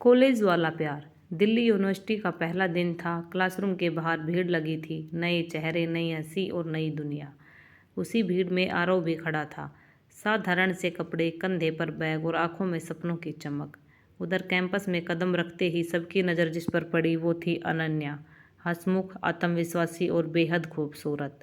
College वाला प्यार। Delhi university का पहला दिन था। क्लासरूम के बाहर भीड़ लगी थी। नए चेहरे, नई हंसी और नई दुनिया। उसी भीड़ में आरव भी खड़ा था। साधारण से कपड़े, कंधे पर बैग और आंखों में सपनों की चमक। उधर कैंपस में कदम रखते ही सबकी नज़र जिस पर पड़ी वो थी अनन्या। हंसमुख, आत्मविश्वासी और बेहद खूबसूरत।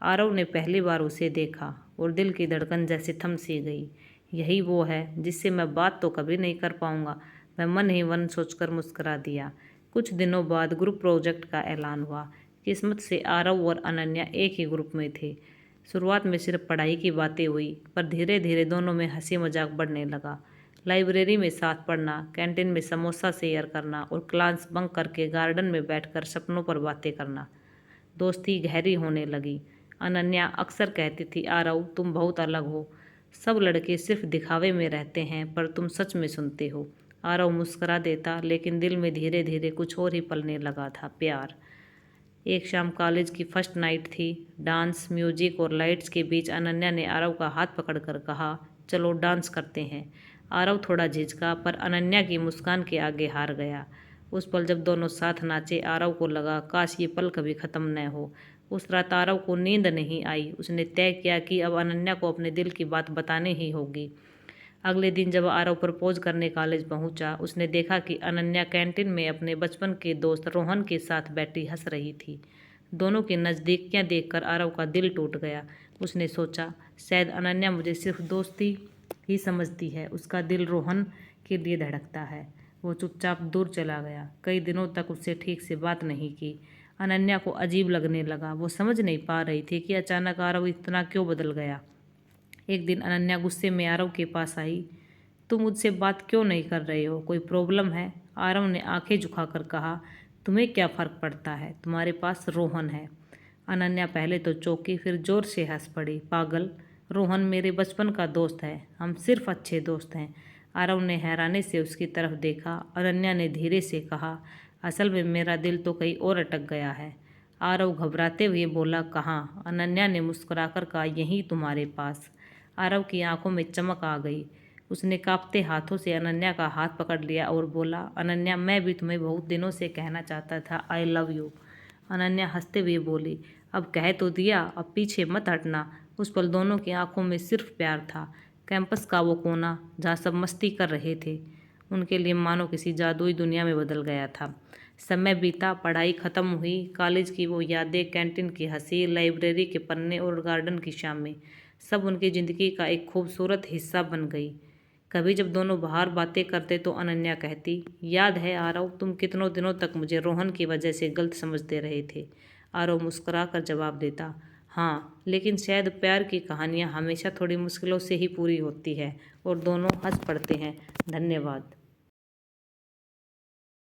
आरव ने पहली बार उसे देखा और दिल की धड़कन जैसे थम सी गई। यही वो है जिससे मैं बात तो कभी नहीं कर पाऊंगा, मैं मन ही मन सोचकर मुस्कुरा दिया। कुछ दिनों बाद ग्रुप प्रोजेक्ट का ऐलान हुआ। किस्मत से आरव और अनन्या एक ही ग्रुप में थे। शुरुआत में सिर्फ पढ़ाई की बातें हुई, पर धीरे धीरे दोनों में हंसी मजाक बढ़ने लगा। लाइब्रेरी में साथ पढ़ना, कैंटीन में समोसा शेयर करना और क्लास बंक करके गार्डन में बैठकर सपनों पर बातें करना। दोस्ती गहरी होने लगी। अनन्या अक्सर कहती थी, आरव तुम बहुत अलग हो। सब लड़के सिर्फ दिखावे में रहते हैं, पर तुम सच में सुनते हो। आरव मुस्करा देता, लेकिन दिल में धीरे धीरे कुछ और ही पलने लगा था, प्यार। एक शाम कॉलेज की फर्स्ट नाइट थी। डांस, म्यूजिक और लाइट्स के बीच अनन्या ने आरव का हाथ पकड़कर कहा, चलो डांस करते हैं। आरव थोड़ा झिझका, पर अनन्या की मुस्कान के आगे हार गया। उस पल जब दोनों साथ नाचे, आरव को लगा काश ये पल कभी ख़त्म न हो। उस रात आरव को नींद नहीं आई। उसने तय किया कि अब अनन्या को अपने दिल की बात बतानी ही होगी। अगले दिन जब आरव प्रपोज करने कॉलेज पहुंचा, उसने देखा कि अनन्या कैंटीन में अपने बचपन के दोस्त रोहन के साथ बैठी हंस रही थी। दोनों की नज़दीकियां देखकर आरव का दिल टूट गया। उसने सोचा, शायद अनन्या मुझे सिर्फ दोस्ती ही समझती है, उसका दिल रोहन के लिए धड़कता है। वो चुपचाप दूर चला गया। कई दिनों तक उससे ठीक से बात नहीं की। अनन्या को अजीब लगने लगा। वो समझ नहीं पा रही थी कि अचानक आरव इतना क्यों बदल गया। एक दिन अनन्या गुस्से में आरव के पास आई। तुम मुझसे बात क्यों नहीं कर रहे हो, कोई प्रॉब्लम है? आरव ने आंखें झुकाकर कहा, तुम्हें क्या फ़र्क पड़ता है, तुम्हारे पास रोहन है। अनन्या पहले तो चौंकी, फिर जोर से हंस पड़ी। पागल, रोहन मेरे बचपन का दोस्त है, हम सिर्फ अच्छे दोस्त हैं। आरव ने हैरानी से उसकी तरफ देखा। अनन्या ने धीरे से कहा, असल में मेरा दिल तो कहीं और अटक गया है। आरव घबराते हुए बोला, कहाँ? अनन्या ने मुस्कुराकर कहा, यहीं तुम्हारे पास। आरव की आंखों में चमक आ गई। उसने कांपते हाथों से अनन्या का हाथ पकड़ लिया और बोला, अनन्या मैं भी तुम्हें बहुत दिनों से कहना चाहता था, आई लव यू। अनन्या हंसते हुए बोली, अब कह तो दिया, अब पीछे मत हटना। उस पल दोनों की आंखों में सिर्फ प्यार था। कैंपस का वो कोना जहाँ सब मस्ती कर रहे थे, उनके लिए मानो किसी जादुई दुनिया में बदल गया था। समय बीता, पढ़ाई खत्म हुई। कॉलेज की वो यादें, कैंटीन की हंसी, लाइब्रेरी के पन्ने और गार्डन की शामें, सब उनकी ज़िंदगी का एक खूबसूरत हिस्सा बन गई। कभी जब दोनों बाहर बातें करते तो अनन्या कहती, याद है आरव, तुम कितनों दिनों तक मुझे रोहन की वजह से गलत समझते रहे थे। आरव मुस्कुरा कर जवाब देता, हाँ, लेकिन शायद प्यार की कहानियाँ हमेशा थोड़ी मुश्किलों से ही पूरी होती है। और दोनों हंस पड़ते हैं। धन्यवाद।